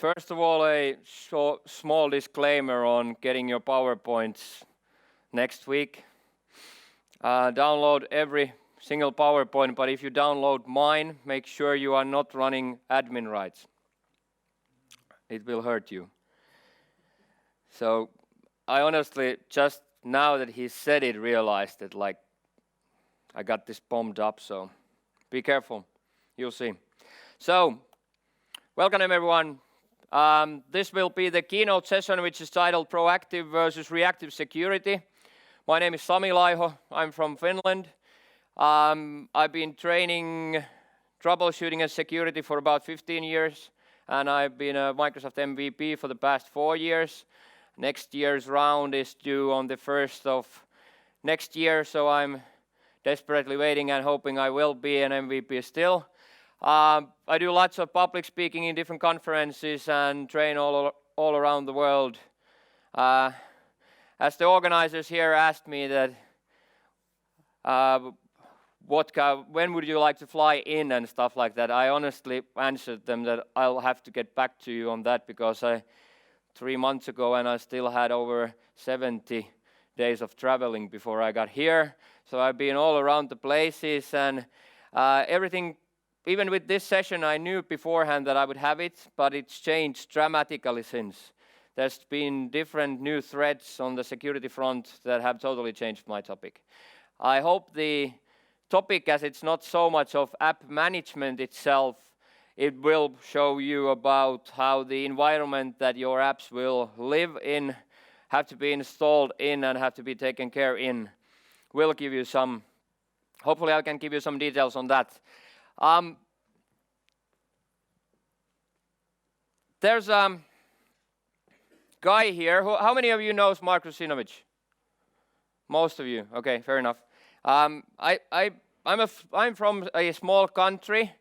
First of all, a small disclaimer on getting your PowerPoints next week. Download every single PowerPoint, but if you download mine, make sure you are not running admin rights. It will hurt you. So I honestly, just now that he said it, realized that like I got this bombed up, so be careful. You'll see. So, welcome everyone. This will be the keynote session, which is titled Proactive versus Reactive Security. My name is Sami Laiho. I'm from Finland. I've been training troubleshooting and security for about 15 years, and I've been a Microsoft MVP for the past 4 years. Next year's round is due on the 1st of next year, so I'm desperately waiting and hoping I will be an MVP still. I do lots of public speaking in different conferences and train all around the world. As the organizers here asked me that when would you like to fly in and stuff like that, I honestly answered them that I'll have to get back to you on that, because 3 months ago and I still had over 70 days of traveling before I got here. So I've been all around the places and everything. Even with this session, I knew beforehand that I would have it, but it's changed dramatically since. There's been different new threats on the security front that have totally changed my topic. I hope the topic, as it's not so much of app management itself, it will show you about how the environment that your apps will live in, have to be installed in, and have to be taken care in. Will give you some, hopefully I can give you some details on that. There's a guy here. How many of you knows Mark Rusinovic? Most of you. Okay, fair enough. I'm from a small country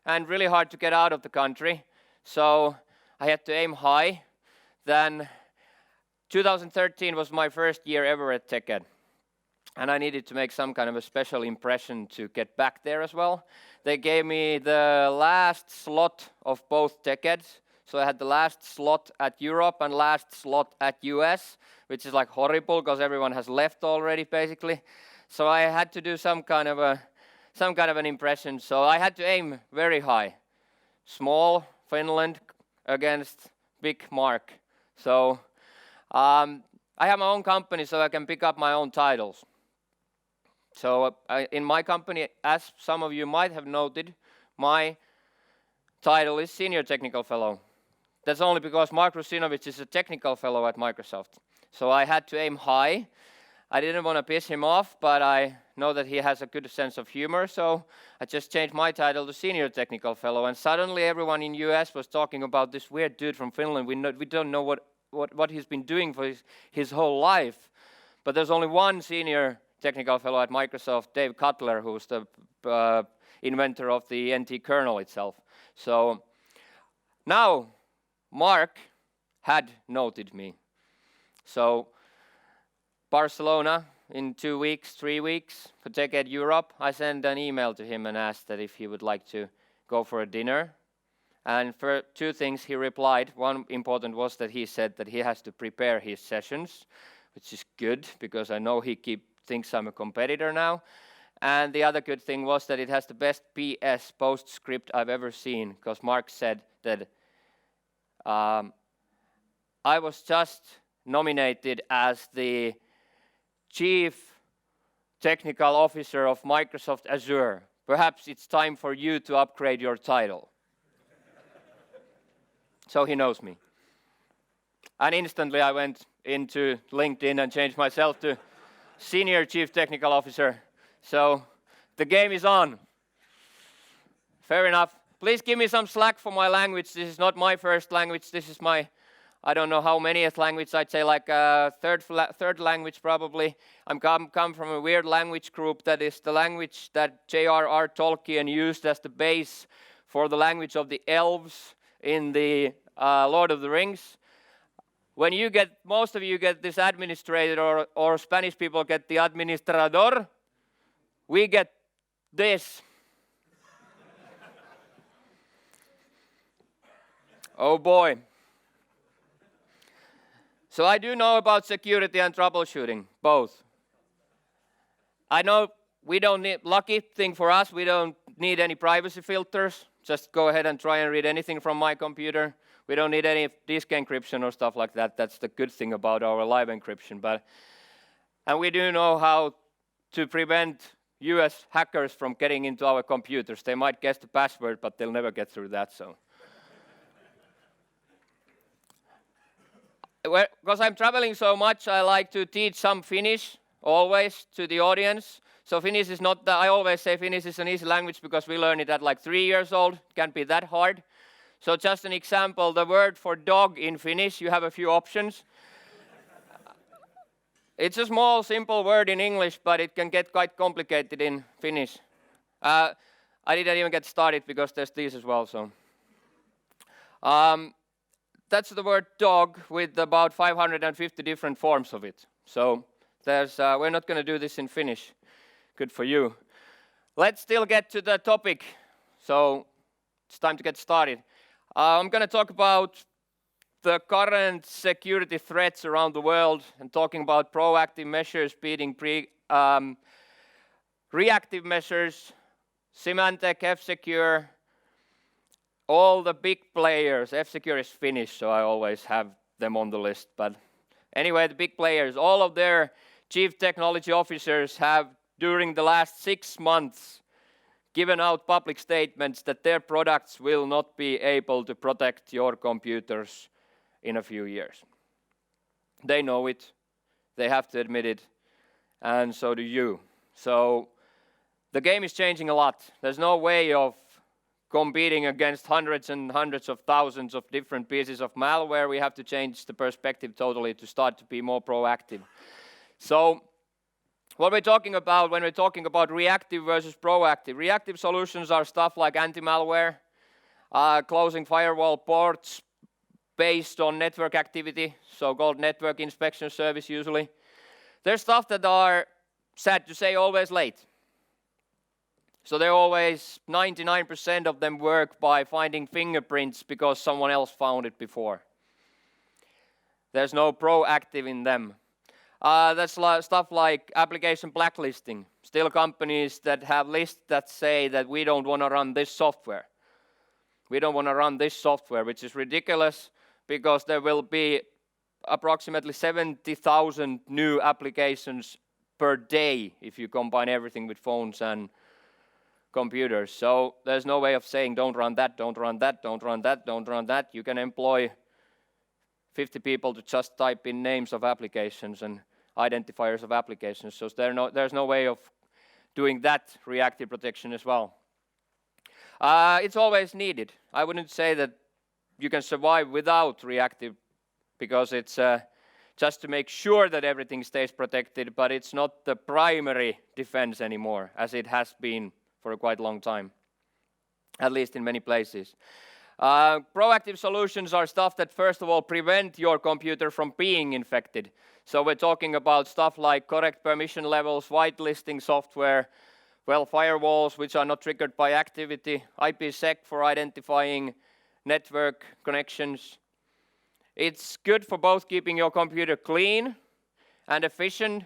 and really hard to get out of the country, so I had to aim high. Then 2013 was my first year ever at TechEd, and I needed to make some kind of a special impression to get back there as well. They gave me the last slot of both TechEds. So I had the last slot at Europe and last slot at US, which is like horrible because everyone has left already basically. So I had to do some kind of an impression. So I had to aim very high. Small Finland against big Mark. So I have my own company, so I can pick up my own titles. So in my company, as some of you might have noted, my title is Senior Technical Fellow. That's only because Mark Rusinovic is a technical fellow at Microsoft. So I had to aim high. I didn't want to piss him off, but I know that he has a good sense of humor, so I just changed my title to Senior Technical Fellow, and suddenly everyone in US was talking about this weird dude from Finland. We don't know what he's been doing for his whole life. But there's only one Senior Technical Fellow at Microsoft, Dave Cutler, who's the inventor of the NT kernel itself. So now Mark had noted me. So Barcelona in 2 weeks, 3 weeks for TechEd Europe, I sent an email to him and asked that if he would like to go for a dinner. And for 2 things he replied. One important was that he said that he has to prepare his sessions, which is good because I know he thinks I'm a competitor now. And the other good thing was that it has the best PS postscript I've ever seen, because Mark said that I was just nominated as the Chief Technical Officer of Microsoft Azure. Perhaps it's time for you to upgrade your title. So he knows me. And instantly I went into LinkedIn and changed myself to Senior Chief Technical Officer. So the game is on. Fair enough. Please give me some slack for my language. This is not my first language. This is my, I don't know how manyth language. I'd say like third language probably. I'm come from a weird language group that is the language that J.R.R. Tolkien used as the base for the language of the elves in the Lord of the Rings. When you get, most of you get this administrator, or Spanish people get the administrador, we get this. Oh boy. So I do know about security and troubleshooting, both. I know we don't need, lucky thing for us, we don't need any privacy filters. Just go ahead and try and read anything from my computer. We don't need any disk encryption or stuff like that. That's the good thing about our live encryption. And we do know how to prevent US hackers from getting into our computers. They might guess the password, but they'll never get through that. So, because I'm traveling so much, I like to teach some Finnish always to the audience. So Finnish is not that, I always say Finnish is an easy language because we learn it at like 3 years old. It can't be that hard. So just an example, the word for dog in Finnish, you have a few options. It's a small, simple word in English, but it can get quite complicated in Finnish. I didn't even get started because there's these as well. So that's the word dog with about 550 different forms of it. So we're not going to do this in Finnish. Good for you. Let's still get to the topic. So it's time to get started. I'm going to talk about the current security threats around the world and talking about proactive measures beating reactive measures, Symantec, F-Secure, all the big players. F-Secure is Finnish, so I always have them on the list. But anyway, the big players, all of their chief technology officers have, during the last 6 months, given out public statements that their products will not be able to protect your computers in a few years. They know it, they have to admit it, and so do you. So the game is changing a lot. There's no way of competing against hundreds and hundreds of thousands of different pieces of malware. We have to change the perspective totally to start to be more proactive. So what we're talking about when we're talking about reactive versus proactive. Reactive solutions are stuff like Antimalware, closing firewall ports based on network activity, so-called network inspection service usually. There's stuff that are, sad to say, always late. So they're always, 99% of them work by finding fingerprints because someone else found it before. There's no proactive in them. That's stuff like application blacklisting. Still companies that have lists that say that we don't want to run this software. We don't want to run this software, which is ridiculous because there will be approximately 70,000 new applications per day if you combine everything with phones and computers. So there's no way of saying don't run that, don't run that, don't run that, don't run that. You can employ 50 people to just type in names of applications and identifiers of applications. So there's no way of doing that reactive protection as well. It's always needed. I wouldn't say that you can survive without reactive because it's just to make sure that everything stays protected, but it's not the primary defense anymore, as it has been for a quite long time, at least in many places. Proactive solutions are stuff that, first of all, prevent your computer from being infected. So we're talking about stuff like correct permission levels, whitelisting software, firewalls which are not triggered by activity, IPSec for identifying network connections. It's good for both keeping your computer clean and efficient,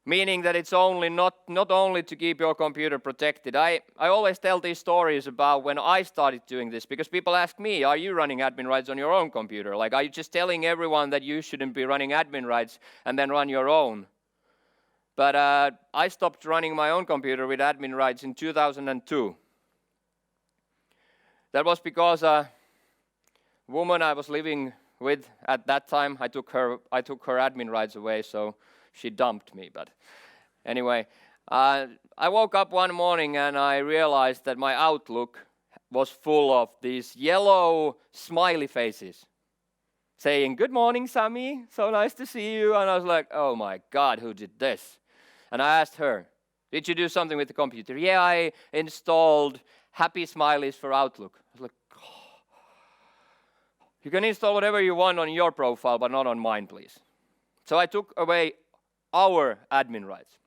meaning that it's not only to keep your computer protected. I always tell these stories about when I started doing this, because people ask me, are you running admin rights on your own computer? Like, are you just telling everyone that you shouldn't be running admin rights and then run your own? But I stopped running my own computer with admin rights in 2002. That was because a woman I was living with at that time, I took her admin rights away, so she dumped me. But anyway, I woke up one morning and I realized that my Outlook was full of these yellow smiley faces saying, "Good morning, Sami, so nice to see you." And I was like, oh my God, who did this? And I asked her, did you do something with the computer? Yeah, I installed happy smileys for Outlook. I was like, oh. You can install whatever you want on your profile, but not on mine, please. So I took away our admin rights.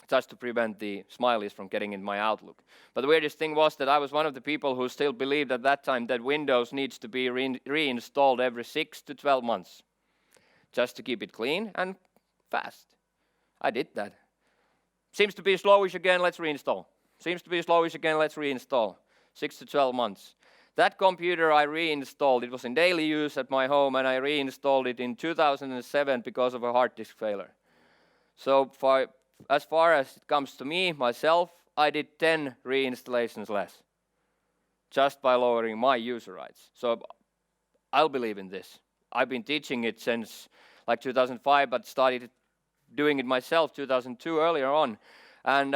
just to prevent the smileys from getting in my Outlook. But the weirdest thing was that I was one of the people who still believed at that time that Windows needs to be reinstalled every 6 to 12 months, just to keep it clean and fast. I did that. Seems to be slowish again, let's reinstall. Seems to be slowish again, let's reinstall. 6 to 12 months. That computer I reinstalled, it was in daily use at my home, and I reinstalled it in 2007 because of a hard disk failure. So as far as it comes to me, myself, I did 10 reinstallations less, just by lowering my user rights. So I'll believe in this. I've been teaching it since like 2005, but started doing it myself 2002 earlier on. And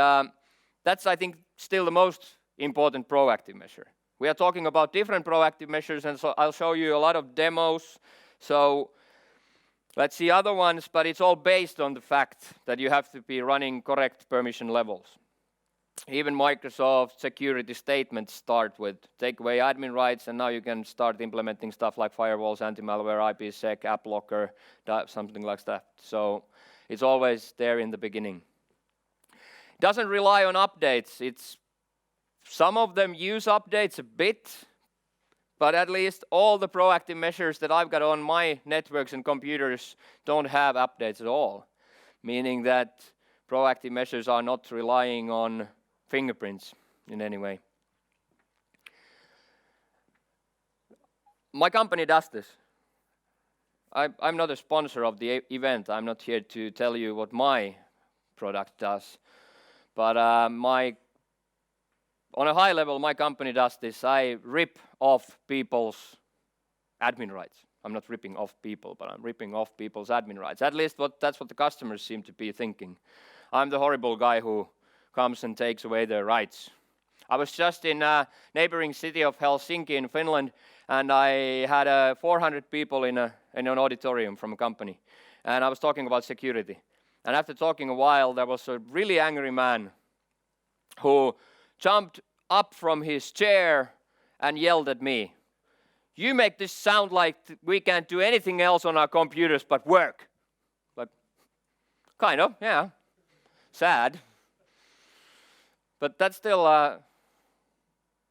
that's, I think, still the most important proactive measure. We are talking about different proactive measures, and so I'll show you a lot of demos. So let's see other ones, but it's all based on the fact that you have to be running correct permission levels. Even Microsoft security statements start with take away admin rights, and now you can start implementing stuff like firewalls, antimalware, IPSec, AppLocker, something like that. So it's always there in the beginning. It doesn't rely on updates. Some of them use updates a bit, but at least all the proactive measures that I've got on my networks and computers don't have updates at all, meaning that proactive measures are not relying on fingerprints in any way. My company does this. I'm not a sponsor of the event. I'm not here to tell you what my product does, but on a high level, my company does this. I rip off people's admin rights. I'm not ripping off people, but I'm ripping off people's admin rights. At least that's what the customers seem to be thinking. I'm the horrible guy who comes and takes away their rights. I was just in a neighboring city of Helsinki in Finland, and I had 400 people in an auditorium from a company. And I was talking about security. And after talking a while, there was a really angry man who jumped up from his chair and yelled at me, "You make this sound like we can't do anything else on our computers but work." Like, kind of, yeah. Sad. But that still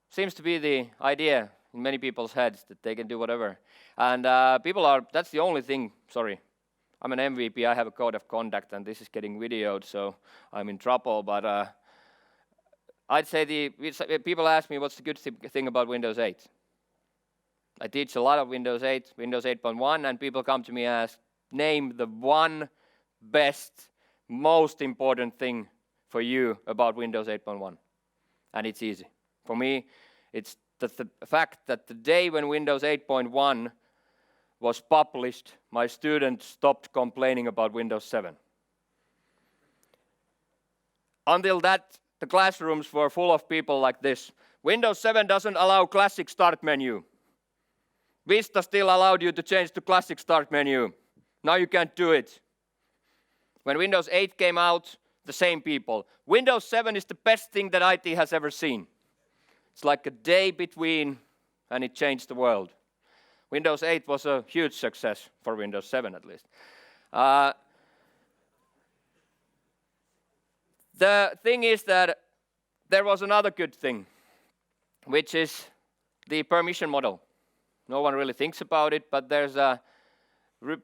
seems to be the idea in many people's heads, that they can do whatever. And that's the only thing, sorry. I'm an MVP, I have a code of conduct, and this is getting videoed, so I'm in trouble, but I'd say people ask me what's the good thing about Windows 8. I teach a lot of Windows 8, Windows 8.1, and people come to me and ask, name the one best, most important thing for you about Windows 8.1. And it's easy. For me, it's the fact that the day when Windows 8.1 was published, my students stopped complaining about Windows 7. Until that, the classrooms were full of people like this. Windows 7 doesn't allow classic start menu. Vista still allowed you to change to classic start menu. Now you can't do it. When Windows 8 came out, the same people. Windows 7 is the best thing that IT has ever seen. It's like a day between, and it changed the world. Windows 8 was a huge success for Windows 7 at least. The thing is that there was another good thing, which is the permission model. No one really thinks about it, but there's a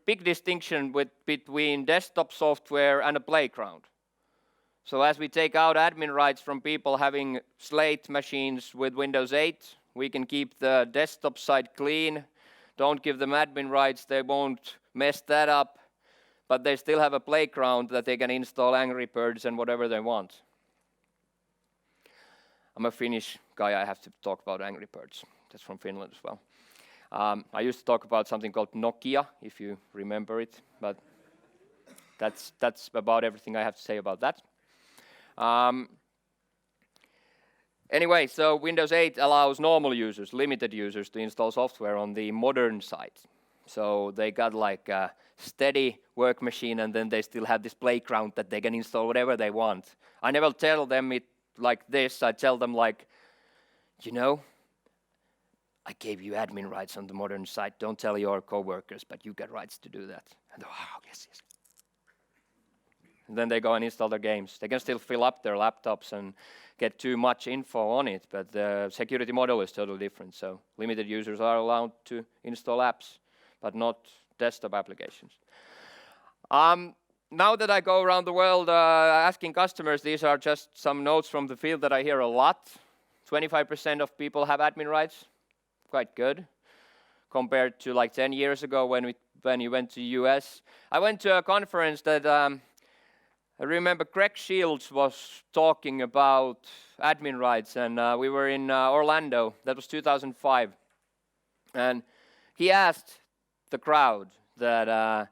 big distinction between desktop software and a playground. So as we take out admin rights from people having slate machines with Windows 8, we can keep the desktop side clean. Don't give them admin rights, they won't mess that up. But they still have a playground that they can install Angry Birds and whatever they want. I'm a Finnish guy, I have to talk about Angry Birds. That's from Finland as well. I used to talk about something called Nokia, if you remember it, but that's about everything I have to say about that. Anyway, so Windows 8 allows normal users, limited users, to install software on the modern side. So they got like a steady work machine, and then they still have this playground that they can install whatever they want. I never tell them it like this. I tell them like, you know, I gave you admin rights on the modern side. Don't tell your coworkers, but you got rights to do that. And oh, yes. Then they go and install their games. They can still fill up their laptops and get too much info on it, but the security model is totally different. So limited users are allowed to install apps, but not desktop applications. Now that I go around the world asking customers, these are just some notes from the field that I hear a lot. 25% of people have admin rights, quite good, compared to like 10 years ago when you went to US. I went to a conference that I remember Greg Shields was talking about admin rights, and we were in Orlando. That was 2005. And he asked the crowd that,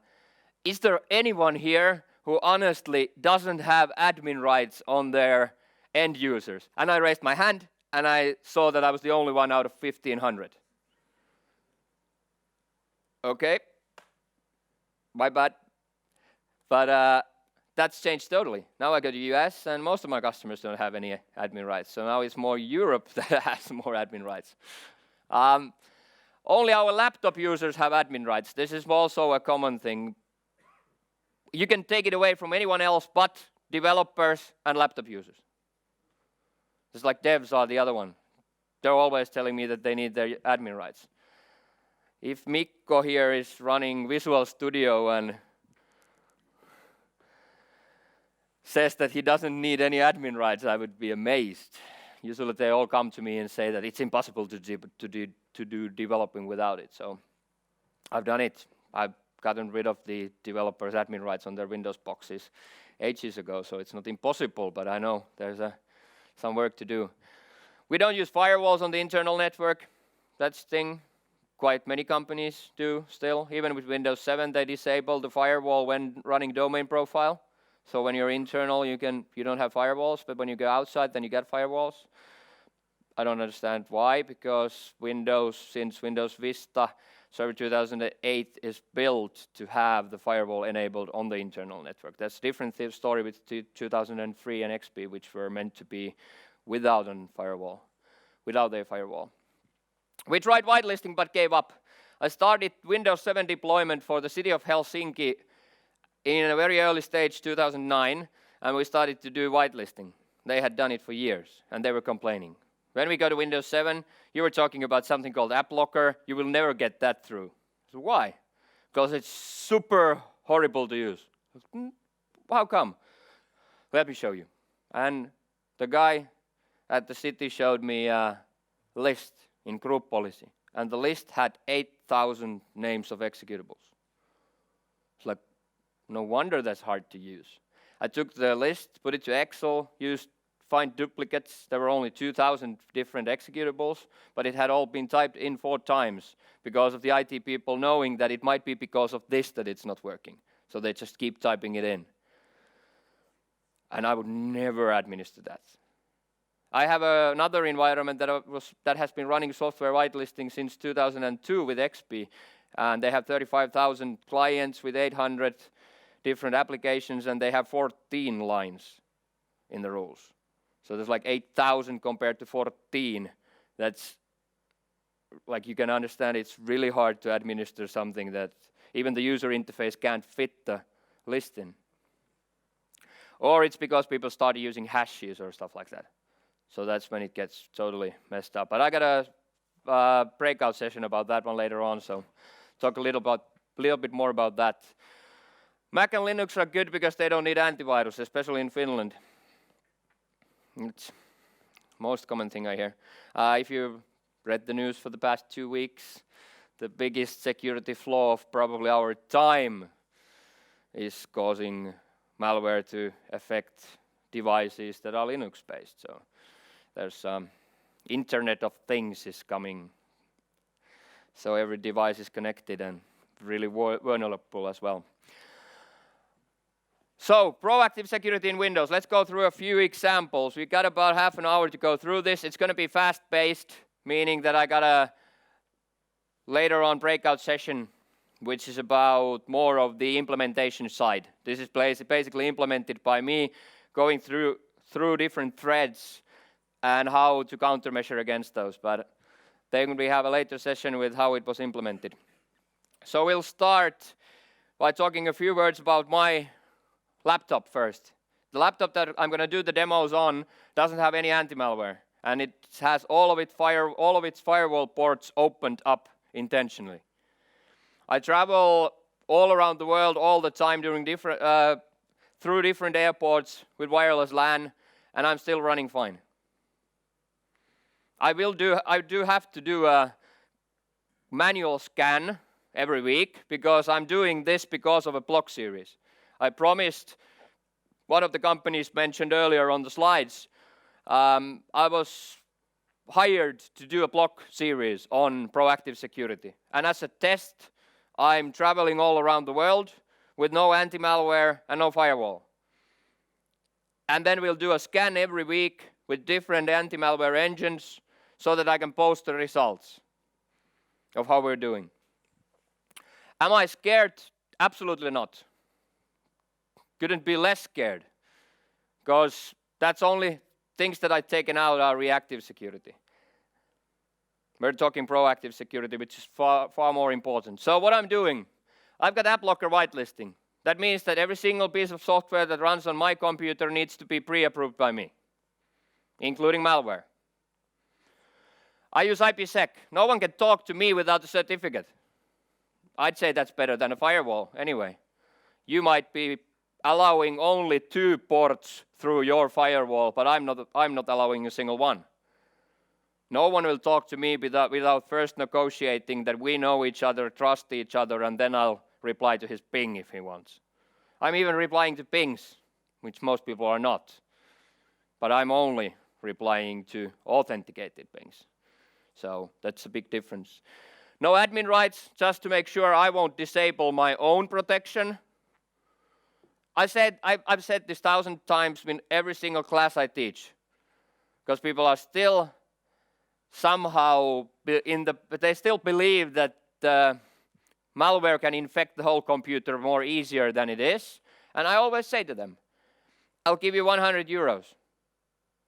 is there anyone here who honestly doesn't have admin rights on their end users? And I raised my hand, and I saw that I was the only one out of 1,500. Okay, my bad. But that's changed totally. Now I go to US, and most of my customers don't have any admin rights. So now it's more Europe that has more admin rights. Only our laptop users have admin rights. This is also a common thing. You can take it away from anyone else but developers and laptop users. Just like devs are the other one. They're always telling me that they need their admin rights. If Mikko here is running Visual Studio and says that he doesn't need any admin rights, I would be amazed. Usually they all come to me and say that it's impossible to do developing without it. So I've done it. I've gotten rid of the developers' admin rights on their Windows boxes ages ago, so it's not impossible, but I know there's some work to do. We don't use firewalls on the internal network. That's the thing. Quite many companies do still. Even with Windows 7, they disable the firewall when running domain profile. So when you're internal, you don't have firewalls, but when you go outside, then you get firewalls. I don't understand why, because since Windows Vista Server 2008 is built to have the firewall enabled on the internal network. That's a different story with 2003 and XP, which were meant to be without a firewall. We tried whitelisting but gave up. I started Windows 7 deployment for the city of Helsinki in a very early stage, 2009, and we started to do whitelisting. They had done it for years, and they were complaining. When we go to Windows 7, you were talking about something called AppLocker. You will never get that through. So why? Because it's super horrible to use. How come? Let me show you. And the guy at the city showed me a list in group policy, and the list had 8,000 names of executables. It's like, no wonder that's hard to use. I took the list, put it to Excel, used find duplicates. There were only 2,000 different executables, but it had all been typed in 4 times because of the IT people knowing that it might be because of this that it's not working. So they just keep typing it in. And I would never administer that. I have another environment that has been running software whitelisting since 2002 with XP, and they have 35,000 clients with 800 different applications, and they have 14 lines in the rules. So there's like 8,000 compared to 14. That's, like, you can understand it's really hard to administer something that even the user interface can't fit the list in. Or it's because people started using hashes or stuff like that. So that's when it gets totally messed up. But I got a breakout session about that one later on, so talk a little bit more about that. Mac and Linux are good because they don't need antivirus, especially in Finland. It's the most common thing I hear. If you've read the news for the past 2 weeks, the biggest security flaw of probably our time is causing malware to affect devices that are Linux-based. So there's Internet of Things is coming. So every device is connected and really vulnerable as well. So, proactive security in Windows. Let's go through a few examples. We got about half an hour to go through this. It's going to be fast-paced, meaning that I got a later on breakout session, which is about more of the implementation side. This is basically implemented by me, going through different threads and how to countermeasure against those. But then we have a later session with how it was implemented. So we'll start by talking a few words about my laptop first. The laptop that I'm going to do the demos on doesn't have any anti-malware, and it has all of its firewall ports opened up intentionally. I travel all around the world all the time through different airports with wireless LAN, and I'm still running fine. I do have to do a manual scan every week because I'm doing this because of a blog series. I promised one of the companies mentioned earlier on the slides, I was hired to do a blog series on proactive security. And as a test, I'm traveling all around the world with no anti-malware and no firewall. And then we'll do a scan every week with different anti-malware engines so that I can post the results of how we're doing. Am I scared? Absolutely not. Couldn't be less scared, because that's only things that I've taken out are reactive security. We're talking proactive security, which is far more important. So what I'm doing, I've got AppLocker whitelisting. That means that every single piece of software that runs on my computer needs to be pre-approved by me, including malware. I use IPSec. No one can talk to me without a certificate. I'd say that's better than a firewall anyway. You might be allowing only 2 ports through your firewall, but I'm not allowing a single one. No one will talk to me without first negotiating that we know each other, trust each other, and then I'll reply to his ping if he wants. I'm even replying to pings, which most people are not. But I'm only replying to authenticated pings. So that's a big difference. No admin rights, just to make sure I won't disable my own protection. I've said this 1,000 times in every single class I teach, because people are still somehow they still believe that malware can infect the whole computer more easier than it is. And I always say to them, I'll give you 100 euros.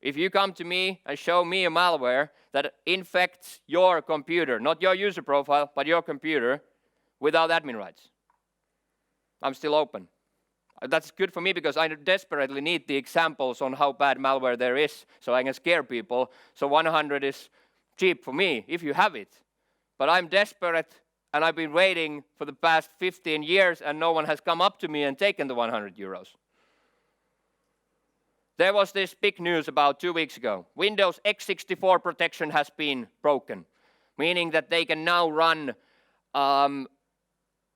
If you come to me and show me a malware that infects your computer, not your user profile, but your computer, without admin rights, I'm still open. That's good for me because I desperately need the examples on how bad malware there is so I can scare people. So 100 is cheap for me if you have it. But I'm desperate and I've been waiting for the past 15 years and no one has come up to me and taken the 100 euros. There was this big news about 2 weeks ago. Windows x64 protection has been broken, meaning that they can now run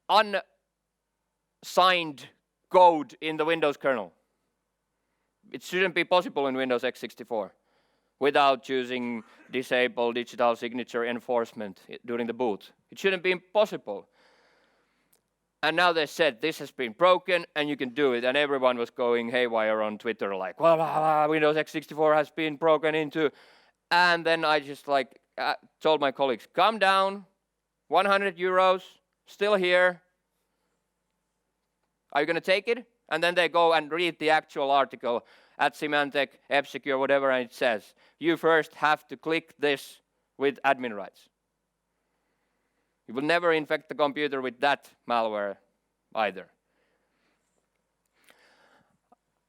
unsigned code in the Windows kernel. It shouldn't be possible in Windows x64 without choosing disable digital signature enforcement during the boot. It shouldn't be possible. And now they said this has been broken and you can do it. And everyone was going haywire on Twitter like, Windows x64 has been broken into. And then I just told my colleagues, calm down, 100 euros, still here. Are you going to take it? And then they go and read the actual article at Symantec, F-Secure, whatever, and it says, you first have to click this with admin rights. You will never infect the computer with that malware either.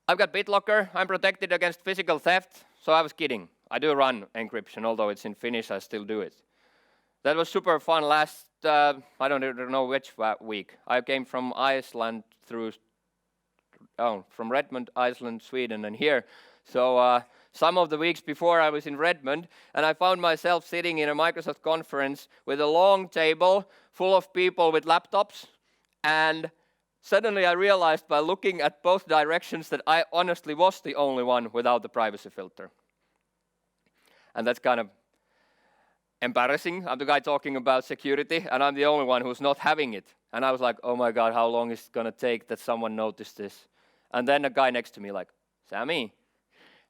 I've got BitLocker. I'm protected against physical theft, so I was kidding. I do run encryption, although it's in Finnish, I still do it. That was super fun last, I don't even know which week. I came from Iceland from Redmond, Iceland, Sweden, and here. So some of the weeks before I was in Redmond, and I found myself sitting in a Microsoft conference with a long table full of people with laptops, and suddenly I realized by looking at both directions that I honestly was the only one without the privacy filter. And that's kind of embarrassing. I'm the guy talking about security, and I'm the only one who's not having it. And I was like, oh my God, how long is it going to take that someone noticed this? And then a guy next to me like, Sami,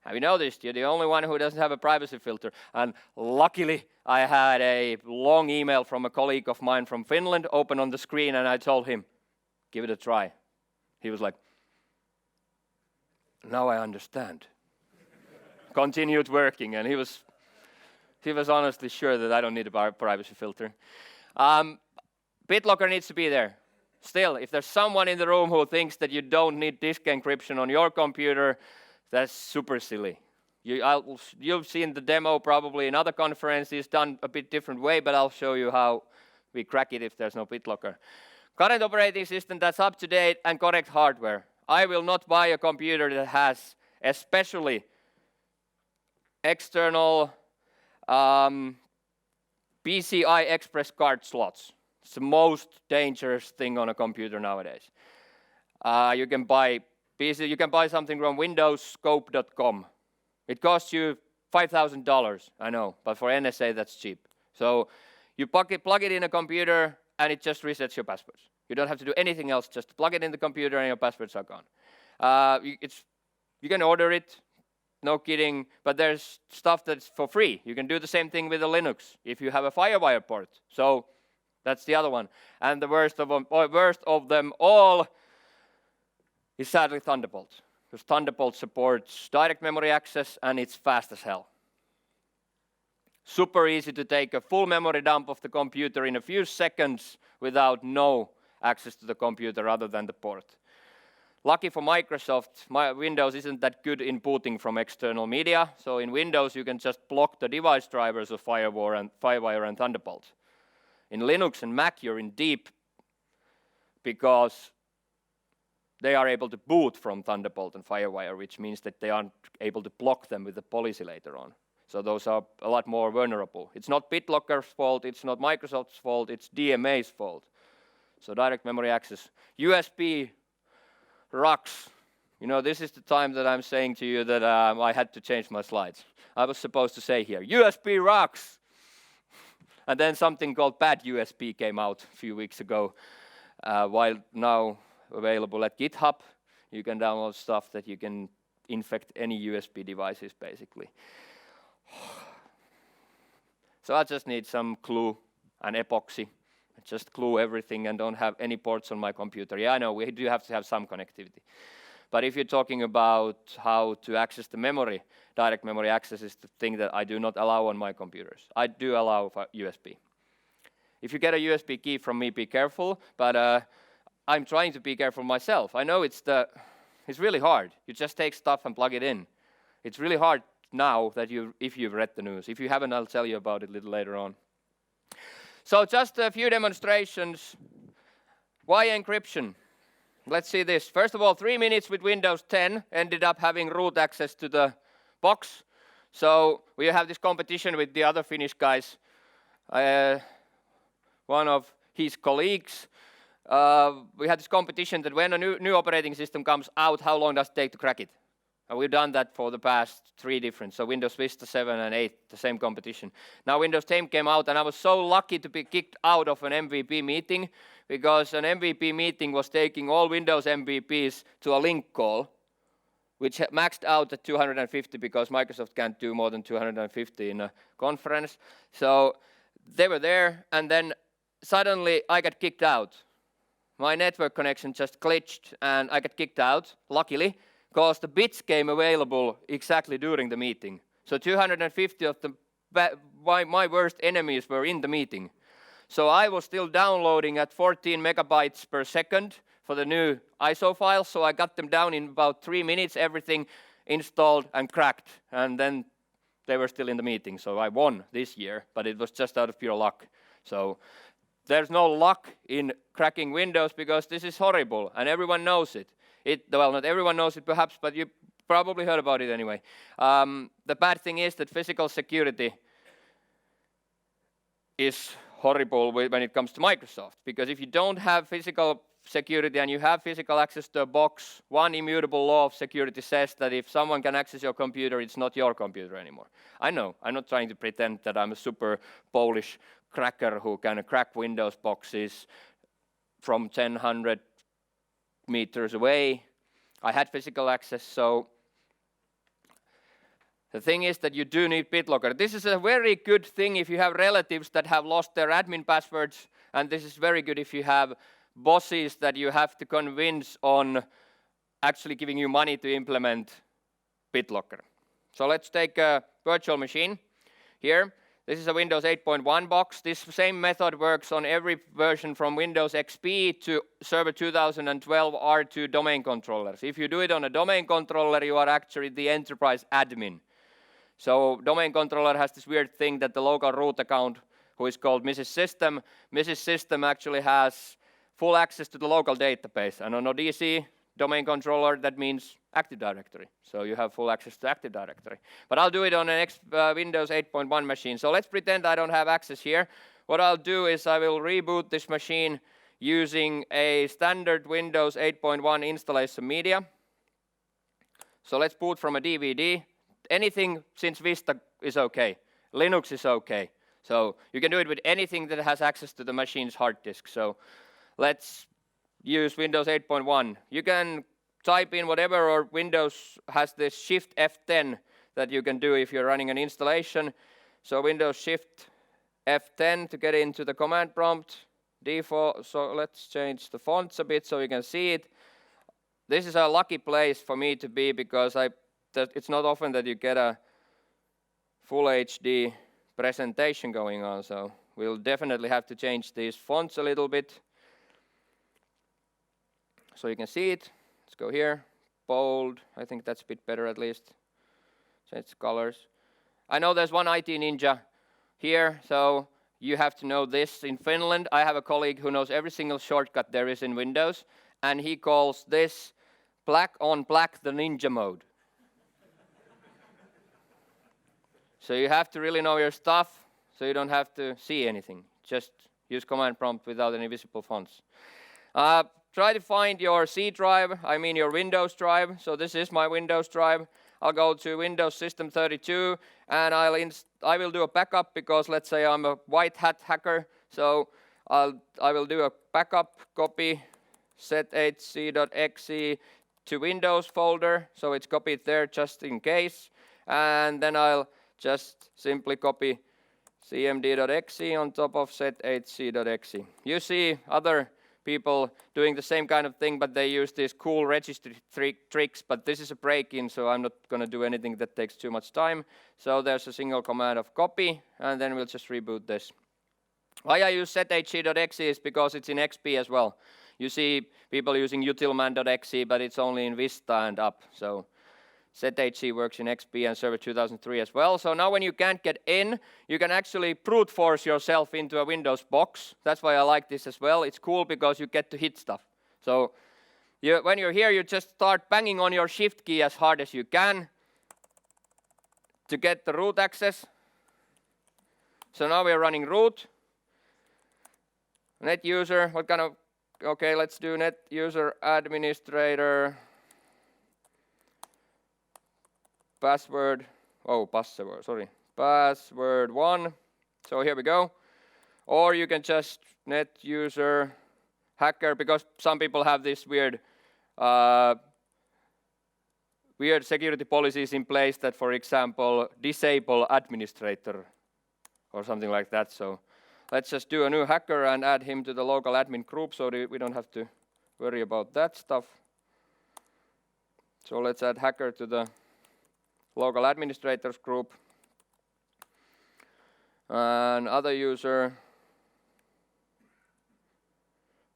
have you noticed you're the only one who doesn't have a privacy filter? And luckily, I had a long email from a colleague of mine from Finland open on the screen, and I told him, give it a try. He was like, now I understand. Continued working, and he was honestly sure that I don't need a privacy filter. BitLocker needs to be there. Still, if there's someone in the room who thinks that you don't need disk encryption on your computer, that's super silly. You've seen the demo probably in other conferences, done a bit different way, but I'll show you how we crack it if there's no BitLocker. Current operating system that's up to date and correct hardware. I will not buy a computer that has especially external PCI Express card slots. It's the most dangerous thing on a computer nowadays. You can buy something from windowscope.com. It costs you $5,000, I know, but for NSA that's cheap. So you plug it in a computer and it just resets your passwords. You don't have to do anything else, just plug it in the computer and your passwords are gone. You can order it, no kidding, but there's stuff that's for free. You can do the same thing with the Linux if you have a FireWire port. So that's the other one. And the worst of them all is sadly Thunderbolt. Because Thunderbolt supports direct memory access and it's fast as hell. Super easy to take a full memory dump of the computer in a few seconds without no access to the computer other than the port. Lucky for Microsoft, Windows isn't that good in booting from external media. So in Windows, you can just block the device drivers of FireWire and Thunderbolt. In Linux and Mac, you're in deep because they are able to boot from Thunderbolt and FireWire, which means that they aren't able to block them with the policy later on. So those are a lot more vulnerable. It's not BitLocker's fault, it's not Microsoft's fault, it's DMA's fault. So direct memory access. USB rocks. You know, this is the time that I'm saying to you that I had to change my slides. I was supposed to say here, USB rocks. And then something called bad USB came out a few weeks ago. While now available at GitHub, you can download stuff that you can infect any USB devices, basically. So I just need some glue and epoxy. Just glue everything and don't have any ports on my computer. Yeah, I know, we do have to have some connectivity. But if you're talking about how to access the memory, direct memory access is the thing that I do not allow on my computers. I do allow USB. If you get a USB key from me, be careful, but I'm trying to be careful myself. I know it's really hard. You just take stuff and plug it in. It's really hard now that if you've read the news. If you haven't, I'll tell you about it a little later on. So just a few demonstrations. Why encryption? Let's see this. First of all, 3 minutes with Windows 10 ended up having root access to the box. So we have this competition with the other Finnish guys. One of his colleagues, we had this competition that when a new operating system comes out, how long does it take to crack it? And we've done that for the past 3 different. So Windows Vista 7 and 8, the same competition. Now Windows 10 came out and I was so lucky to be kicked out of an MVP meeting because an MVP meeting was taking all Windows MVPs to a link call, which maxed out at 250 because Microsoft can't do more than 250 in a conference. So they were there and then suddenly I got kicked out. My network connection just glitched and I got kicked out, luckily, because the bits came available exactly during the meeting. So 250 of my worst enemies were in the meeting. So I was still downloading at 14 megabytes per second for the new ISO files. So I got them down in about 3 minutes, everything installed and cracked. And then they were still in the meeting. So I won this year, but it was just out of pure luck. So there's no luck in cracking Windows because this is horrible and everyone knows it. Well, not everyone knows it perhaps, but you probably heard about it anyway. The bad thing is that physical security is horrible when it comes to Microsoft. Because if you don't have physical security and you have physical access to a box, one immutable law of security says that if someone can access your computer, it's not your computer anymore. I know, I'm not trying to pretend that I'm a super Polish cracker who can crack Windows boxes from 1,000 meters away. I had physical access, so the thing is that you do need BitLocker. This is a very good thing if you have relatives that have lost their admin passwords, and this is very good if you have bosses that you have to convince on actually giving you money to implement BitLocker. So let's take a virtual machine here. This is a Windows 8.1 box. This same method works on every version from Windows XP to Server 2012 R2 domain controllers. If you do it on a domain controller, you are actually the enterprise admin. So domain controller has this weird thing that the local root account, who is called Mrs. System actually has full access to the local database. And on ODC domain controller, that means Active Directory. So you have full access to Active Directory. But I'll do it on an Windows 8.1 machine. So let's pretend I don't have access here. What I'll do is I will reboot this machine using a standard Windows 8.1 installation media. So let's boot from a DVD. Anything since Vista is okay. Linux is okay. So you can do it with anything that has access to the machine's hard disk. So let's use Windows 8.1. You can type in whatever, or Windows has this Shift F10 that you can do if you're running an installation. So Windows Shift F10 to get into the command prompt. Default. So let's change the fonts a bit so you can see it. This is a lucky place for me to be because it's not often that you get a full HD presentation going on, so we'll definitely have to change these fonts a little bit. So you can see it. Let's go here. Bold. I think that's a bit better at least. Change the colors. I know there's one IT ninja here, so you have to know this. In Finland, I have a colleague who knows every single shortcut there is in Windows, and he calls this black on black the ninja mode. So you have to really know your stuff, so you don't have to see anything. Just use command prompt without any visible fonts. Try to find your C drive, I mean your Windows drive. So this is my Windows drive. I'll go to Windows System 32, and I will do a backup because let's say I'm a white hat hacker. So I will do a backup copy sethc.exe to Windows folder. So it's copied there just in case. And then I'll just simply copy cmd.exe on top of sethc.exe. You see other people doing the same kind of thing, but they use these cool registry tricks, but this is a break-in, so I'm not going to do anything that takes too much time. So there's a single command of copy, and then we'll just reboot this. Why I use sethc.exe is because it's in XP as well. You see people using utilman.exe, but it's only in Vista and up. So sethc works in XP and Server 2003 as well. So now when you can't get in, you can actually brute force yourself into a Windows box. That's why I like this as well. It's cool because you get to hit stuff. So when you're here, you just start banging on your shift key as hard as you can to get the root access. So now we're running root. Net user, what kind of, okay, let's do net user administrator. Password 1. So here we go. Or you can just net user hacker, because some people have this weird security policies in place that, for example, disable administrator or something like that. So let's just do a new hacker and add him to the local admin group so we don't have to worry about that stuff. So let's add hacker to the local administrators group, and other user,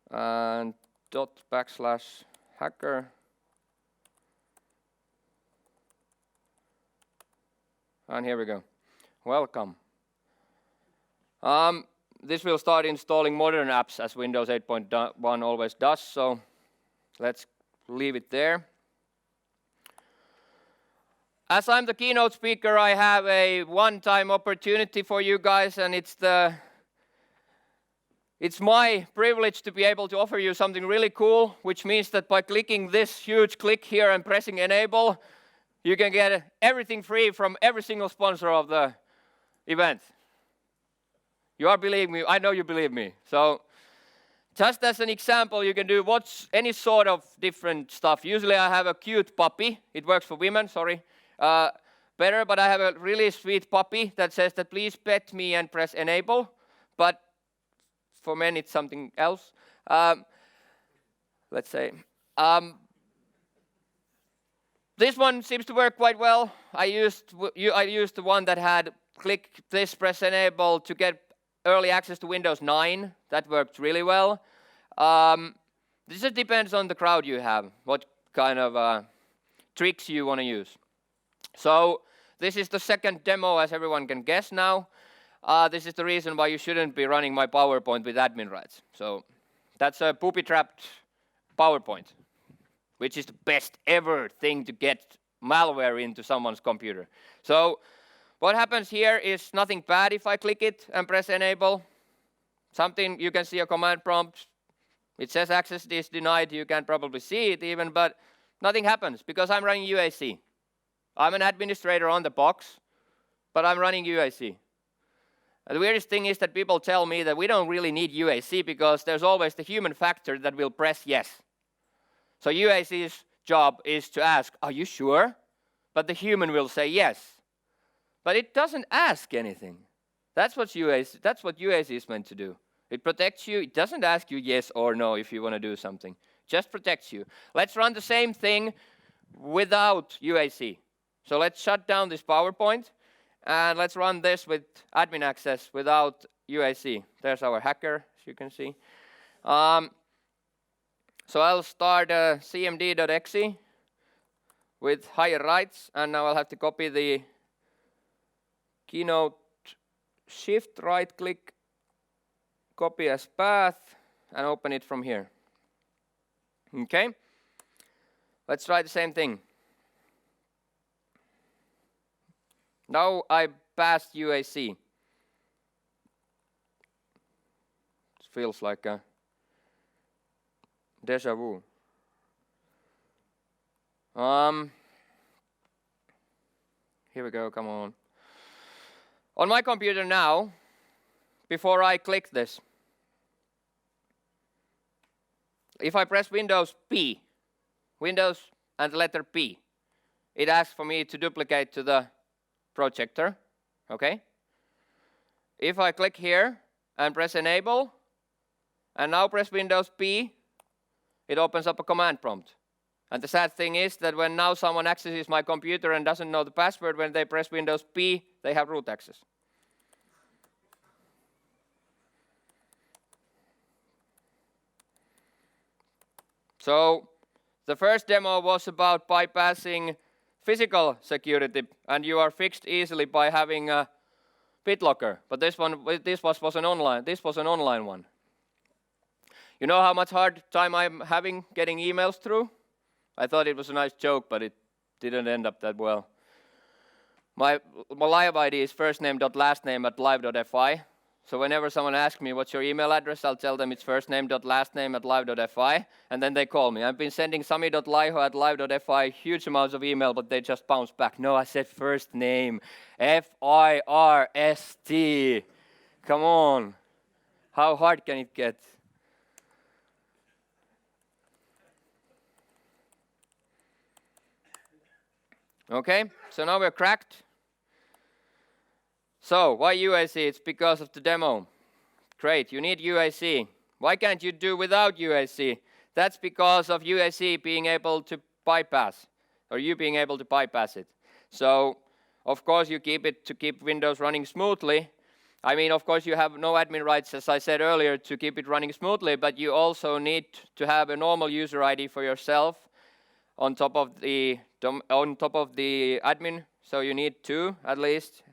and /hacker, and here we go. Welcome. This will start installing modern apps as Windows 8.1 always does, so let's leave it there. As I'm the keynote speaker, I have a one-time opportunity for you guys, and it's my privilege to be able to offer you something really cool, which means that by clicking this huge click here and pressing enable, you can get everything free from every single sponsor of the event. You are believing me, I know you believe me. So just as an example, you can do any sort of different stuff. Usually I have a cute puppy. It works for women, sorry. Better, but I have a really sweet puppy that says that please pet me and press enable, but for men it's something else. Let's say. This one seems to work quite well. I used the one that had click this, press enable to get early access to Windows 9. That worked really well. This just depends on the crowd you have, what kind of tricks you want to use. So this is the second demo, as everyone can guess now. This is the reason why you shouldn't be running my PowerPoint with admin rights. So that's a booby-trapped PowerPoint, which is the best ever thing to get malware into someone's computer. So what happens here is nothing bad if I click it and press enable. Something, you can see a command prompt. It says access is denied. You can probably see it even, but nothing happens because I'm running UAC. I'm an administrator on the box, but I'm running UAC. And the weirdest thing is that people tell me that we don't really need UAC because there's always the human factor that will press yes. So UAC's job is to ask, are you sure? But the human will say yes. But it doesn't ask anything. That's what UAC is meant to do. It protects you. It doesn't ask you yes or no if you want to do something. Just protects you. Let's run the same thing without UAC. So let's shut down this PowerPoint. And let's run this with admin access without UAC. There's our hacker, as you can see. So I'll start cmd.exe with higher rights. And now I'll have to copy the keynote, shift right click, copy as path, and open it from here. Okay? Let's try the same thing. Now I passed UAC. It feels like a deja vu. Here we go, come on. On my computer now, before I click this, if I press Windows P, Windows and the letter P, it asks for me to duplicate to the projector, okay? If I click here and press enable, and now press Windows P, it opens up a command prompt. And the sad thing is that when now someone accesses my computer and doesn't know the password, when they press Windows P, they have root access. So the first demo was about bypassing physical security, and you are fixed easily by having a BitLocker. But this was an online one. You know how much hard time I'm having getting emails through? I thought it was a nice joke, but it didn't end up that well. My live ID is firstname.lastname@live.fi. So whenever someone asks me what's your email address, I'll tell them it's firstname.lastname@live.fi, and then they call me. I've been sending Sami.Laiho@live.fi huge amounts of email, but they just bounce back. No, I said first name, F-I-R-S-T. Come on. How hard can it get? Okay, so now we're cracked. So, why UAC? It's because of the demo. Great, you need UAC. Why can't you do without UAC? That's because of UAC being able to bypass, or you being able to bypass it. So, of course, you keep it to keep Windows running smoothly. I mean, of course, you have no admin rights, as I said earlier, to keep it running smoothly, but you also need to have a normal user ID for yourself on top of the admin. So you need 2 at least.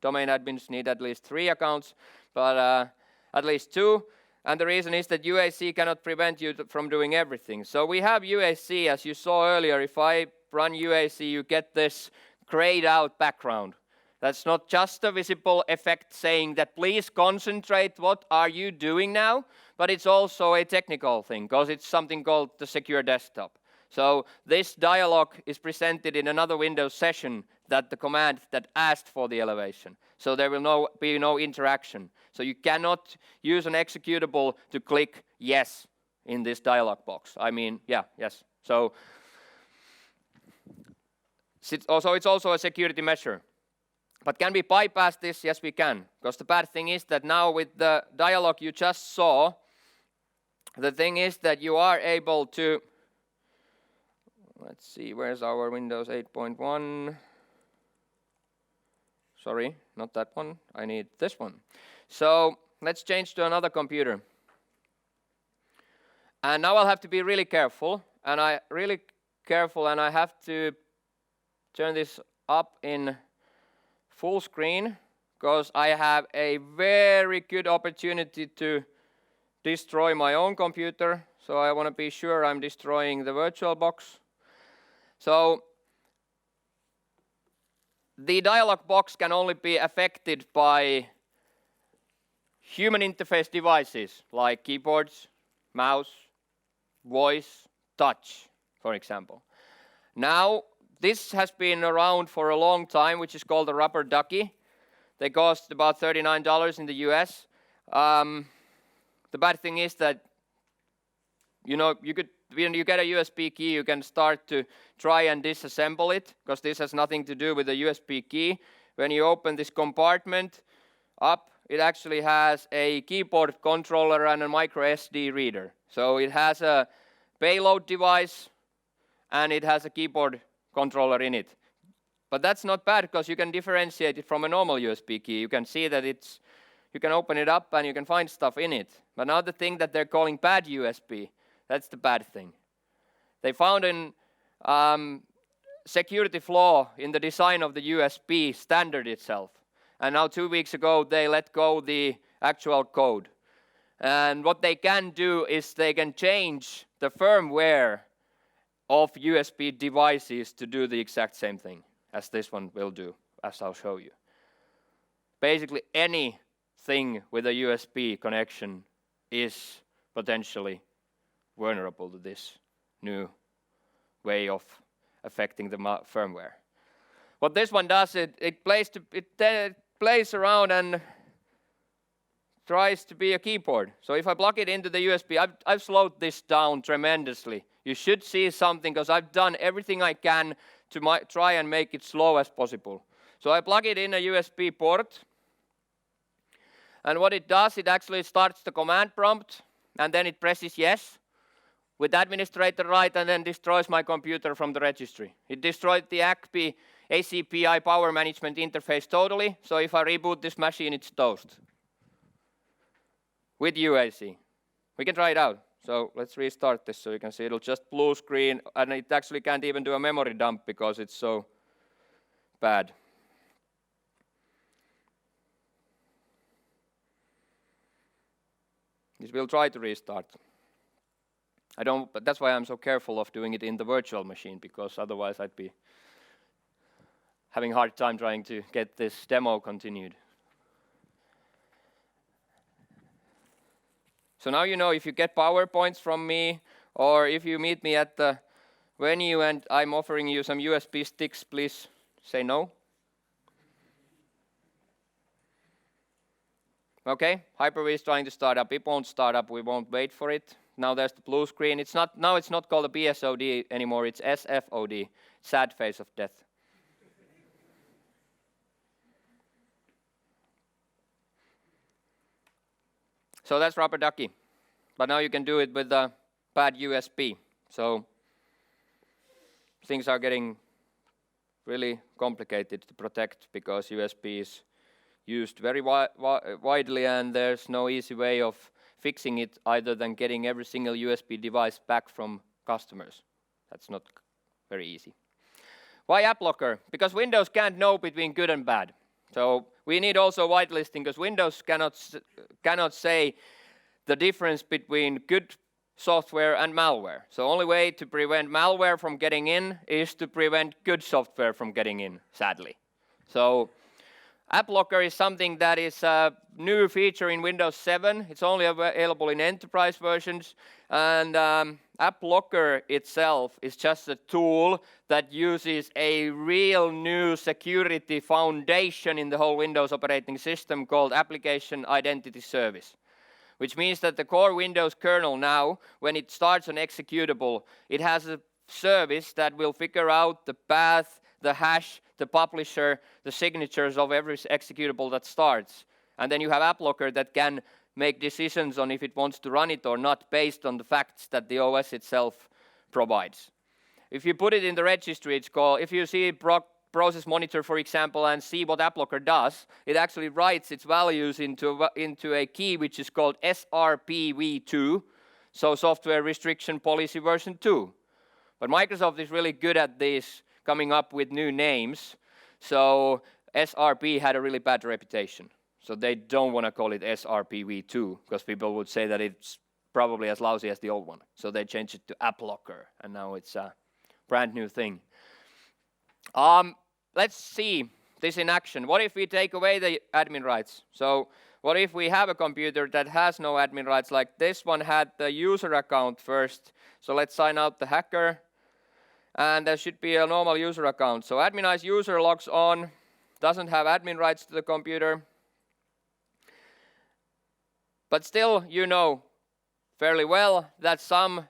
Domain admins need at least 3 accounts, but at least 2. And the reason is that UAC cannot prevent you from doing everything. So we have UAC, as you saw earlier. If I run UAC, you get this grayed out background. That's not just a visible effect saying that please concentrate, what are you doing now? But it's also a technical thing, because it's something called the secure desktop. So this dialog is presented in another Windows session that the command that asked for the elevation. So there will be no interaction. So you cannot use an executable to click yes in this dialog box. I mean, yeah, yes. So it's also a security measure. But can we bypass this? Yes, we can. Because the bad thing is that now with the dialog you just saw, the thing is that you are able to, let's see, where's our Windows 8.1? Sorry, not that one. I need this one. So let's change to another computer. And now I'll have to be really careful. And I have to turn this up in full screen because I have a very good opportunity to destroy my own computer. So I want to be sure I'm destroying the virtual box. So the dialog box can only be affected by human interface devices like keyboards, mouse, voice, touch, for example. Now, this has been around for a long time, which is called a rubber ducky. They cost about $39 in the US. The bad thing is that, when you get a USB key, you can start to try and disassemble it, because this has nothing to do with the USB key. When you open this compartment up, it actually has a keyboard controller and a micro SD reader. So it has a payload device and it has a keyboard controller in it. But that's not bad, because you can differentiate it from a normal USB key. You can see that you can open it up and you can find stuff in it. But now the thing that they're calling bad USB, that's the bad thing. They found a security flaw in the design of the USB standard itself. And now 2 weeks ago, they let go the actual code. And what they can do is they can change the firmware of USB devices to do the exact same thing as this one will do, as I'll show you. Basically, anything with a USB connection is potentially vulnerable to this new way of affecting the firmware. What this one does, it plays around and tries to be a keyboard. So if I plug it into the USB, I've slowed this down tremendously. You should see something, because I've done everything I can to try and make it slow as possible. So I plug it in a USB port, and what it does, it actually starts the command prompt, and then it presses yes with administrator right, and then destroys my computer from the registry. It destroyed the ACPI power management interface totally, so if I reboot this machine, it's toast. With UAC. We can try it out. So let's restart this so you can see it'll just blue screen, and it actually can't even do a memory dump because it's so bad. This will try to restart. But that's why I'm so careful of doing it in the virtual machine, because otherwise I'd be having a hard time trying to get this demo continued. So now you know, if you get PowerPoints from me, or if you meet me at the venue and I'm offering you some USB sticks, please say no. Okay, Hyper-V is trying to start up. It won't start up. We won't wait for it. Now there's the blue screen. Now it's not called a BSOD anymore. It's SFOD, sad face of death. So that's rubber ducky. But now you can do it with a bad USB. So things are getting really complicated to protect, because USB is used very widely, and there's no easy way of fixing it other than getting every single USB device back from customers. That's not very easy. Why AppLocker? Because Windows can't know between good and bad. So we need also whitelisting, because Windows cannot say the difference between good software and malware. So only way to prevent malware from getting in is to prevent good software from getting in, sadly. So AppLocker is something that is a new feature in Windows 7. It's only available in enterprise versions. And AppLocker itself is just a tool that uses a real new security foundation in the whole Windows operating system called Application Identity Service, which means that the core Windows kernel now, when it starts an executable, it has a service that will figure out the path, the hash, the publisher, the signatures of every executable that starts. And then you have AppLocker that can make decisions on if it wants to run it or not based on the facts that the OS itself provides. If you put it in the registry, it's called, if you see process monitor, for example, and see what AppLocker does, it actually writes its values into a key which is called SRPv2, so Software Restriction Policy version 2. But Microsoft is really good at this, coming up with new names. So SRP had a really bad reputation. So they don't want to call it SRPv2 because people would say that it's probably as lousy as the old one. So they changed it to AppLocker, and now it's a brand new thing. Let's see this in action. What if we take away the admin rights? So what if we have a computer that has no admin rights, like this one had the user account first. So let's sign out the hacker, and there should be a normal user account. So adminized user logs on, doesn't have admin rights to the computer. But still, you know fairly well that some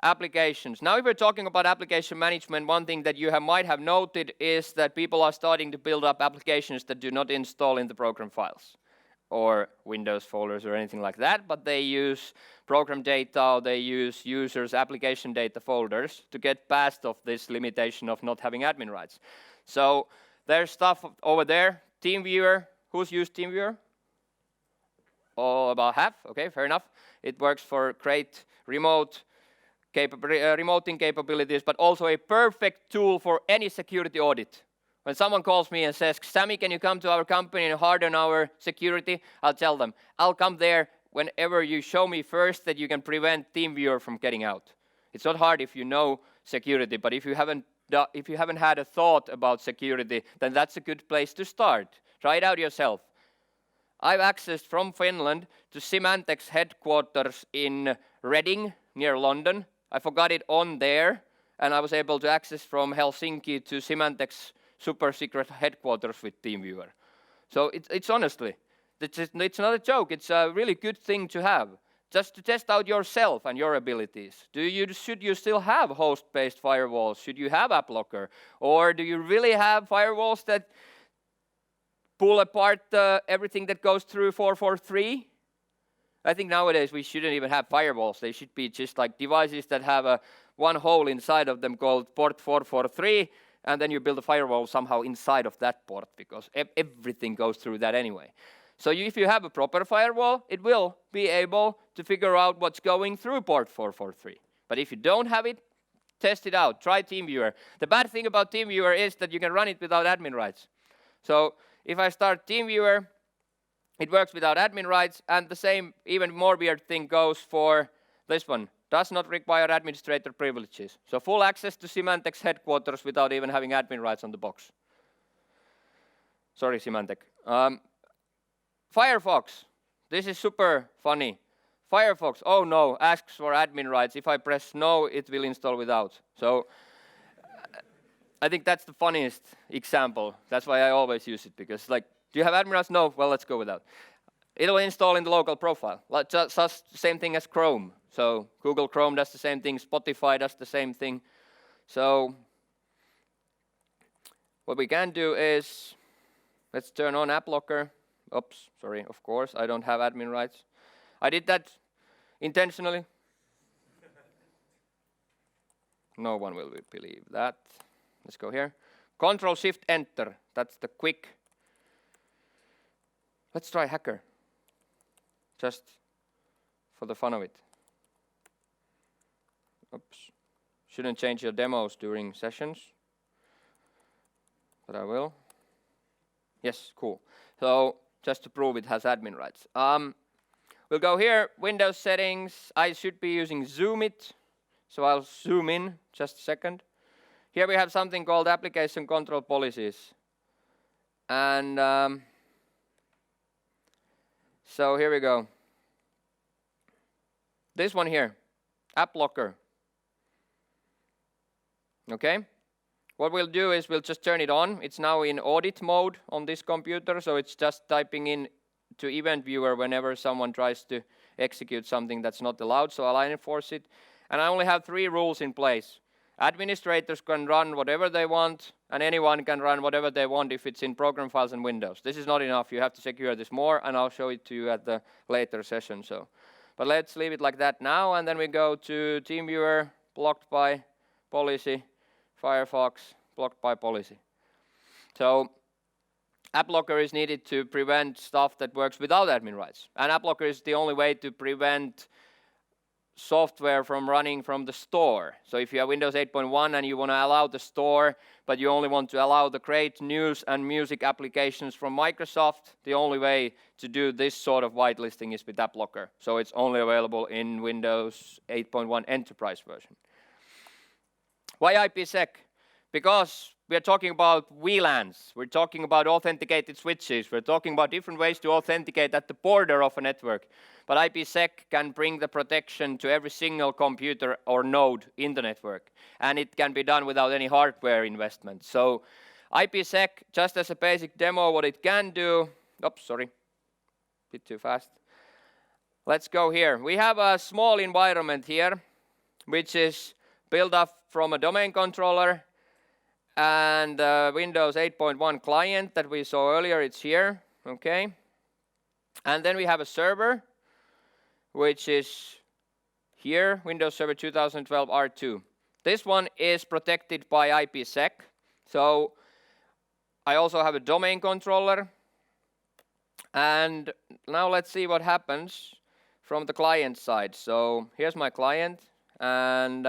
applications. Now, if we're talking about application management, one thing that you might have noted is that people are starting to build up applications that do not install in the program files or Windows folders or anything like that, but they use program data or they use users' application data folders to get past of this limitation of not having admin rights. So there's stuff over there. TeamViewer. Who's used TeamViewer? Oh, about half. Okay, fair enough. It works for great remoting capabilities, but also a perfect tool for any security audit. When someone calls me and says, Sami, can you come to our company and harden our security? I'll tell them, I'll come there whenever you show me first that you can prevent TeamViewer from getting out. It's not hard if you know security, but if you haven't had a thought about security, then that's a good place to start. Try it out yourself. I've accessed from Finland to Symantec's headquarters in Reading, near London. I forgot it on there, and I was able to access from Helsinki to Symantec's super secret headquarters with TeamViewer. So it's honestly, it's not a joke. It's a really good thing to have, just to test out yourself and your abilities. Should you still have host-based firewalls? Should you have AppLocker? Or do you really have firewalls that pull apart everything that goes through 443? I think nowadays we shouldn't even have firewalls. They should be just like devices that have one hole inside of them called port 443, and then you build a firewall somehow inside of that port because everything goes through that anyway. So if you have a proper firewall, it will be able to figure out what's going through port 443. But if you don't have it, test it out. Try TeamViewer. The bad thing about TeamViewer is that you can run it without admin rights. So if I start TeamViewer, it works without admin rights, and the same, even more weird thing goes for this one. Does not require administrator privileges. So full access to Symantec's headquarters without even having admin rights on the box. Sorry, Symantec. Firefox. This is super funny. Firefox, oh no, asks for admin rights. If I press no, it will install without. So I think that's the funniest example. That's why I always use it, because like, do you have admin rights? No, well, let's go without. It'll install in the local profile. Just the same thing as Chrome. So Google Chrome does the same thing. Spotify does the same thing. So what we can do is, let's turn on AppLocker. Oops, sorry, of course, I don't have admin rights. I did that intentionally. No one will believe that. Let's go here. Control-Shift-Enter. That's the quick. Let's try hacker, just for the fun of it. Oops. Shouldn't change your demos during sessions, but I will. Yes, cool. So just to prove it has admin rights. We'll go here, Windows settings. I should be using Zoom it, so I'll zoom in just a second. Here we have something called application control policies. And so here we go. This one here, AppLocker. Okay. What we'll do is we'll just turn it on. It's now in audit mode on this computer, so it's just typing in to event viewer whenever someone tries to execute something that's not allowed, so I'll enforce it. And I only have 3 rules in place. Administrators can run whatever they want, and anyone can run whatever they want if it's in program files and Windows. This is not enough. You have to secure this more, and I'll show it to you at the later session. But let's leave it like that now, and then we go to TeamViewer, blocked by policy, Firefox, blocked by policy. So AppLocker is needed to prevent stuff that works without admin rights. And AppLocker is the only way to prevent software from running from the store. So if you have Windows 8.1 and you want to allow the store, but you only want to allow the great news and music applications from Microsoft, the only way to do this sort of whitelisting is with AppLocker. So it's only available in Windows 8.1 Enterprise version. Why IPSec? Because we are talking about VLANs, we're talking about authenticated switches, we're talking about different ways to authenticate at the border of a network. But IPSec can bring the protection to every single computer or node in the network. And it can be done without any hardware investment. So IPSec, just as a basic demo, what it can do, oops, sorry, bit too fast. Let's go here. We have a small environment here, which is built up from a domain controller and Windows 8.1 client that we saw earlier. It's here, okay? And then we have a server, which is here, Windows Server 2012 R2. This one is protected by IPSec. So I also have a domain controller. And now let's see what happens from the client side. So here's my client. And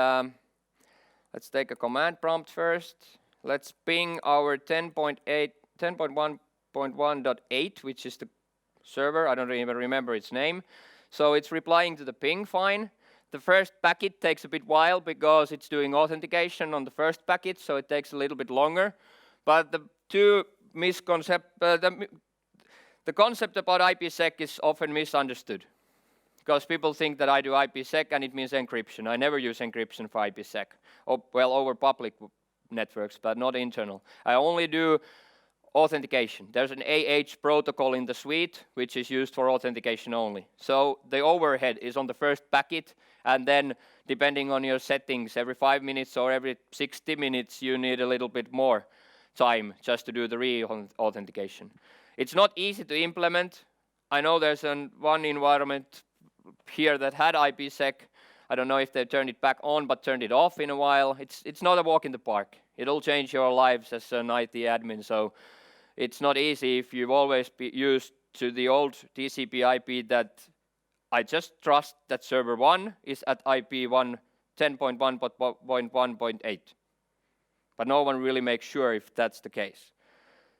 let's take a command prompt first. Let's ping our 10.1.1.8, which is the server. I don't even remember its name. So it's replying to the ping fine. The first packet takes a bit while because it's doing authentication on the first packet, so it takes a little bit longer. But the concept about IPSec is often misunderstood because people think that I do IPSec and it means encryption. I never use encryption for IPSec, over public networks, but not internal. I only do authentication. There's an AH protocol in the suite, which is used for authentication only. So the overhead is on the first packet, and then depending on your settings, every 5 minutes or every 60 minutes, you need a little bit more time just to do the re-authentication. It's not easy to implement. I know there's one environment here that had IPSec. I don't know if they turned it back on, but turned it off in a while. It's not a walk in the park. It'll change your lives as an IT admin, so it's not easy if you've always been used to the old TCP IP that I just trust that server 1 is at IP 10.1.1.8. But no one really makes sure if that's the case.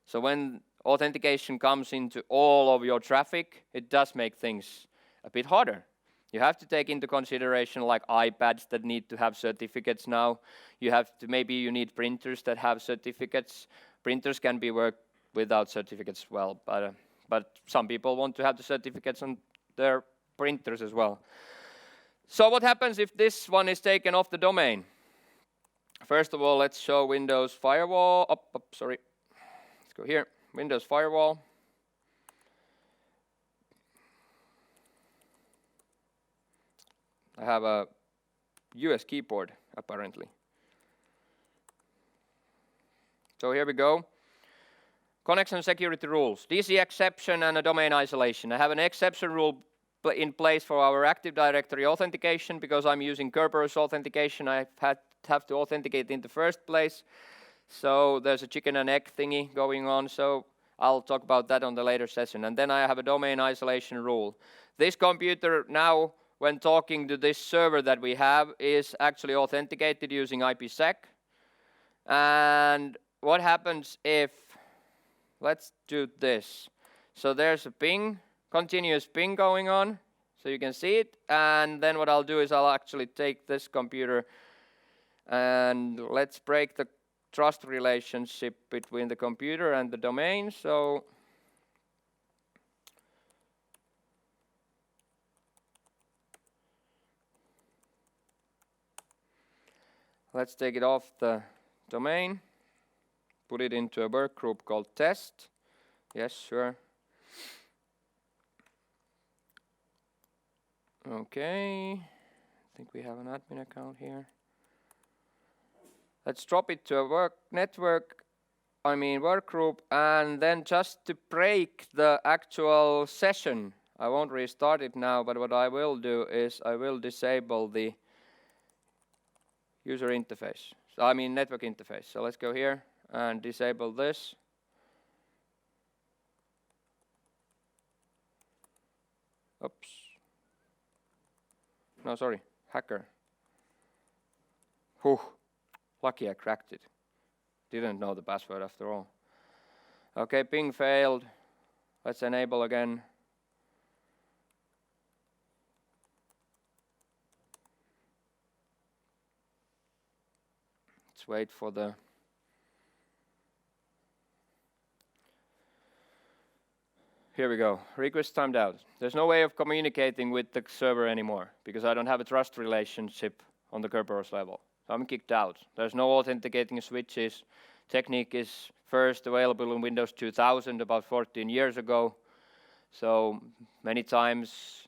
So when authentication comes into all of your traffic, it does make things a bit harder. You have to take into consideration like iPads that need to have certificates now. Maybe you need printers that have certificates. Printers can be worked without certificates as well, but some people want to have the certificates on their printers as well. So what happens if this one is taken off the domain? First of all, let's show Windows Firewall. Sorry. Let's go here. Windows Firewall. I have a US keyboard, apparently. So here we go. Connection security rules, DC exception and a domain isolation. I have an exception rule in place for our Active Directory authentication because I'm using Kerberos authentication. I have to authenticate in the first place. So there's a chicken and egg thingy going on. So I'll talk about that on the later session. And then I have a domain isolation rule. This computer now, when talking to this server that we have, is actually authenticated using IPSec. And what happens if, let's do this. So there's a ping, continuous ping going on, so you can see it. And then what I'll do is I'll actually take this computer and let's break the trust relationship between the computer and the domain. So let's take it off the domain, put it into a work group called test. Yes, sure. Okay, I think we have an admin account here. Let's drop it to a work group, and then just to break the actual session, I won't restart it now, but what I will do is I will disable the user interface. Network interface. So let's go here and disable this. Oops. No, sorry, hacker. Whew, lucky I cracked it. Didn't know the password after all. Okay, ping failed. Let's enable again. Let's wait for the Here we go. Request timed out. There's no way of communicating with the server anymore because I don't have a trust relationship on the Kerberos level. So I'm kicked out. There's no authenticating switches. Technique is first available in Windows 2000 about 14 years ago. So many times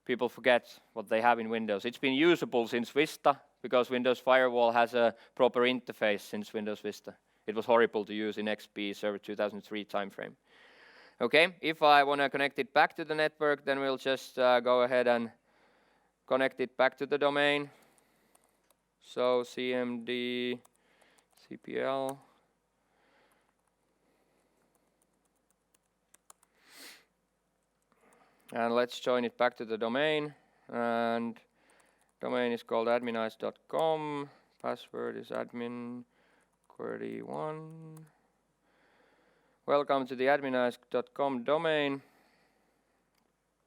people forget what they have in Windows. It's been usable since Vista because Windows Firewall has a proper interface since Windows Vista. It was horrible to use in XP Server 2003 timeframe. Okay, if I want to connect it back to the network, then we'll just go ahead and connect it back to the domain. So cmd cpl. And let's join it back to the domain. And domain is called adminize.com. Password is admin31. Welcome to the adminize.com domain.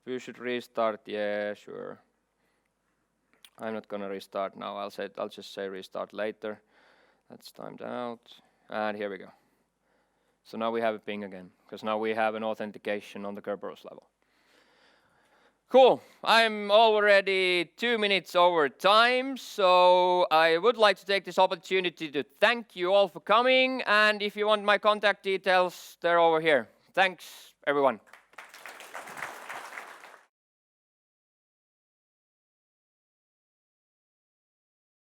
You should restart. Yeah, sure. I'm not gonna restart now. I'll just say restart later. That's timed out. And here we go. So now we have a ping again, because now we have an authentication on the Kerberos level. Cool. I'm already 2 minutes over time, so I would like to take this opportunity to thank you all for coming, and if you want my contact details, they're over here. Thanks, everyone.